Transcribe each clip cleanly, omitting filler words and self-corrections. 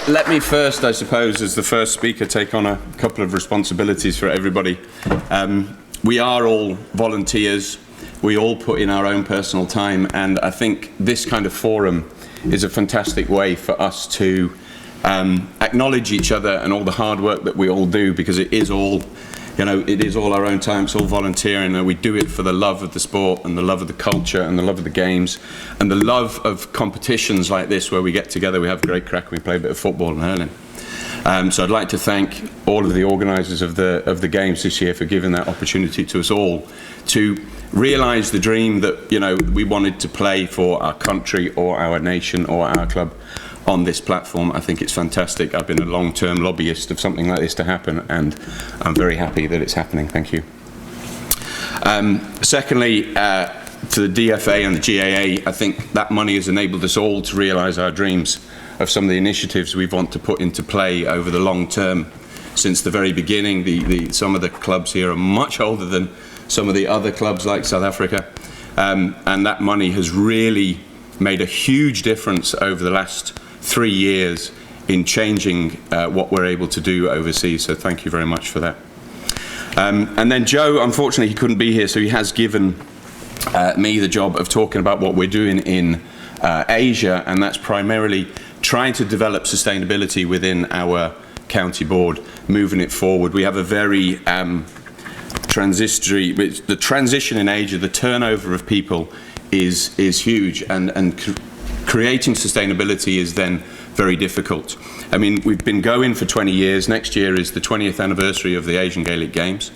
Let me first, I suppose, as the first speaker, take on a couple of responsibilities for everybody. We are all volunteers. We all put in our own personal time, and I think this kind of forum is a fantastic way for us to acknowledge each other and all the hard work that we all do, because it is all, you know, it is all our own time, it's all volunteering, and we do it for the love of the sport and the love of the culture and the love of the games and the love of competitions like this where we get together, we have a great crack, we play a bit of football and hurling. So I'd like to thank all of the organisers of the games this year for giving that opportunity to us all to realise the dream that, you know, we wanted to play for our country or our nation or our club on this platform. I think it's fantastic. I've been a long-term lobbyist of something like this to happen, and I'm very happy that it's happening. Thank you. Secondly, to the DFA and the GAA, I think that money has enabled us all to realise our dreams of some of the initiatives we want to put into play over the long term. Since the very beginning, some of the clubs here are much older than some of the other clubs like South Africa, and that money has really made a huge difference over the last 3 years in changing what we're able to do overseas, so thank you very much for that. And then Joe, unfortunately he couldn't be here, so he has given me the job of talking about what we're doing in Asia, and that's primarily trying to develop sustainability within our county board, moving it forward. We have a very the transition in Asia, the turnover of people is huge, and creating sustainability is then very difficult. I mean, we've been going for 20 years. Next year is the 20th anniversary of the Asian Gaelic Games.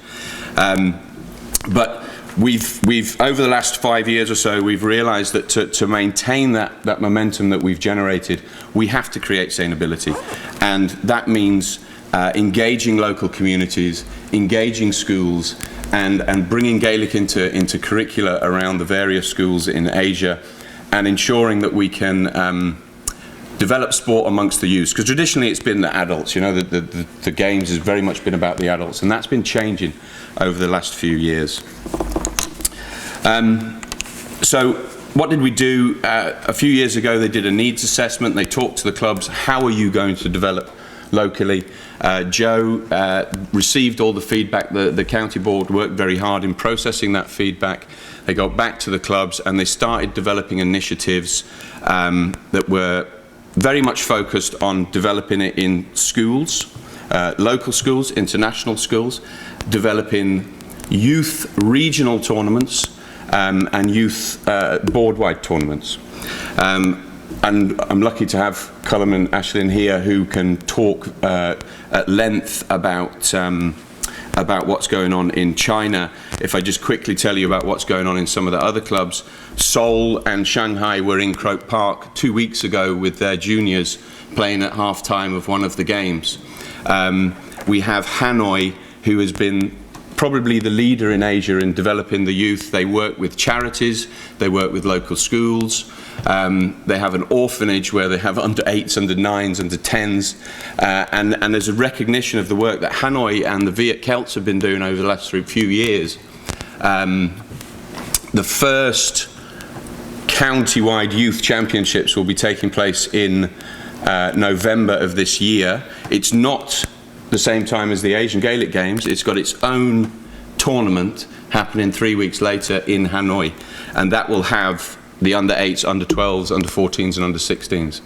But we've over the last 5 years or so, we've realised that to maintain that momentum that we've generated, we have to create sustainability. And that means engaging local communities, engaging schools, and bringing Gaelic into curricula around the various schools in Asia, and ensuring that we can develop sport amongst the youth. Because traditionally it's been the adults, you know, the games has very much been about the adults, and that's been changing over the last few years. So what did we do? A few years ago they did a needs assessment. They talked to the clubs, how are you going to develop locally? Joe received all the feedback. The county board worked very hard in processing that feedback. They got back to the clubs and they started developing initiatives that were very much focused on developing it in schools, local schools, international schools, developing youth regional tournaments and youth board-wide tournaments. And I'm lucky to have Cullum and Ashlyn here who can talk at length about what's going on in China. If I just quickly tell you about what's going on in some of the other clubs, Seoul and Shanghai were in Croke Park 2 weeks ago with their juniors playing at half-time of one of the games. We have Hanoi, who has been probably the leader in Asia in developing the youth. They work with charities, they work with local schools, they have an orphanage where they have under 8s, under 9s, under 10s, and there's a recognition of the work that Hanoi and the Viet Celts have been doing over the last few years. The first county-wide youth championships will be taking place in November of this year. It's not the same time as the Asian Gaelic Games. It's got its own tournament happening 3 weeks later in Hanoi, and that will have the under 8s, under 12s, under 14s and under 16s,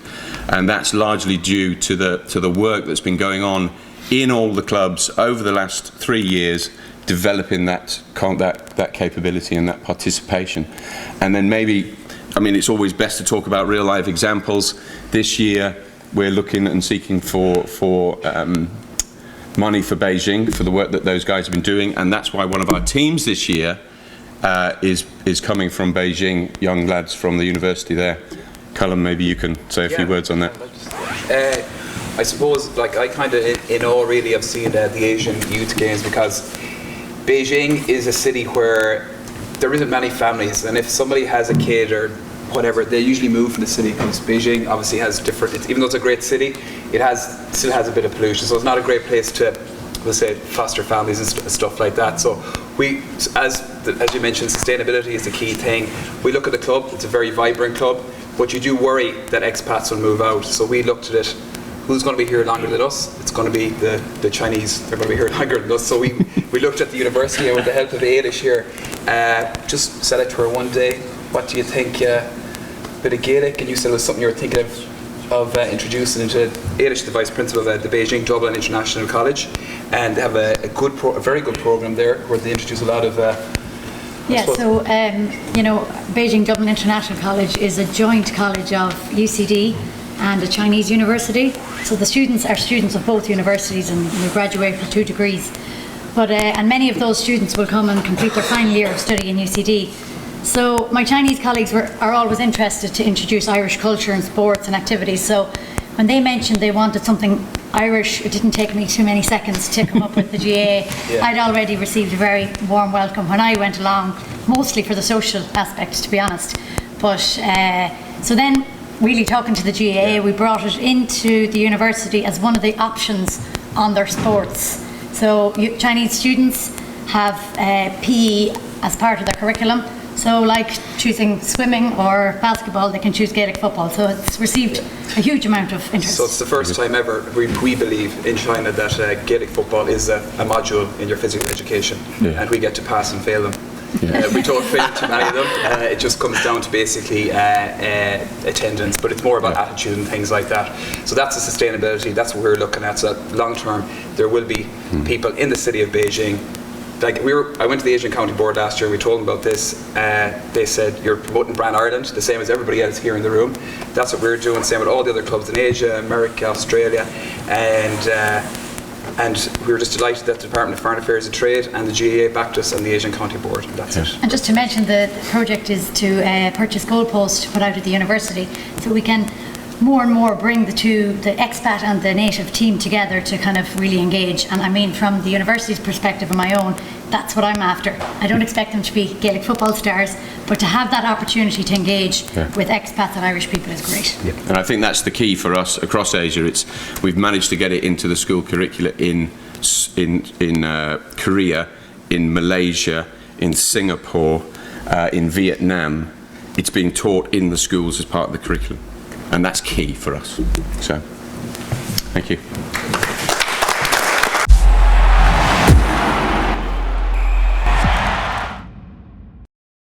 and that's largely due to the work that's been going on in all the clubs over the last 3 years, developing that capability and that participation. And then maybe, I mean, it's always best to talk about real life examples. This year we're looking and seeking for money for Beijing for the work that those guys have been doing, and that's why one of our teams this year is coming from Beijing, young lads from the university there. Cullum, maybe you can say a few words on that. I suppose, like, I kind of in awe really of seeing the Asian Youth Games, because Beijing is a city where there isn't many families, and if somebody has a kid or whatever, they usually move from the city, because Beijing obviously has different, even though it's a great city, it still has a bit of pollution, so it's not a great place to, we'll say, foster families and stuff like that. So we, as as you mentioned, sustainability is the key thing. We look at the club, it's a very vibrant club, but you do worry that expats will move out. So we looked at it, who's going to be here longer than us? It's going to be the Chinese, they're going to be here longer than us. So we looked at the university, and with the help of Ailish here, just said it to her one day, what do you think, bit of Gaelic? And you said it was something you were thinking of introducing into Ailish, the Vice Principal of the Beijing Dublin International College, and they have a very good program there where they introduce a lot of Beijing Dublin International College is a joint college of UCD and a Chinese university. So the students are students of both universities and will graduate with 2 degrees. But and many of those students will come and complete their final year of study in UCD. So my Chinese colleagues are always interested to introduce Irish culture and sports and activities. So when they mentioned they wanted something Irish, it didn't take me too many seconds to come up with the GAA. Yeah. I'd already received a very warm welcome when I went along, mostly for the social aspect, to be honest. But so then, really talking to the GAA, we brought it into the university as one of the options on their sports. So Chinese students have PE as part of their curriculum. So like choosing swimming or basketball, they can choose Gaelic football. So it's received a huge amount of interest. So it's the first time ever, we believe, in China that Gaelic football is a module in your physical education, and we get to pass and fail them. We don't fail too many of them. It just comes down to basically attendance, but it's more about attitude and things like that. So that's the sustainability, that's what we're looking at. So that long term, there will be people in the city of Beijing. Like I went to the Asian County Board last year, we told them about this. They said, you're promoting Brand Ireland, the same as everybody else here in the room. That's what we're doing, same with all the other clubs in Asia, America, Australia. And we were just delighted that the Department of Foreign Affairs and Trade and the GAA backed us and the Asian County Board, and that's it. And just to mention, the project is to purchase goalposts to put out at the university, so we can more and more bring the expat and the native team together to kind of really engage. And I mean, from the university's perspective and my own, that's what I'm after. I don't expect them to be Gaelic football stars, but to have that opportunity to engage with expats and Irish people is great. And I think that's the key for us across Asia. We've managed to get it into the school curricula in Korea, in Malaysia, in Singapore, in Vietnam. It's being taught in the schools as part of the curriculum. And that's key for us. So, thank you.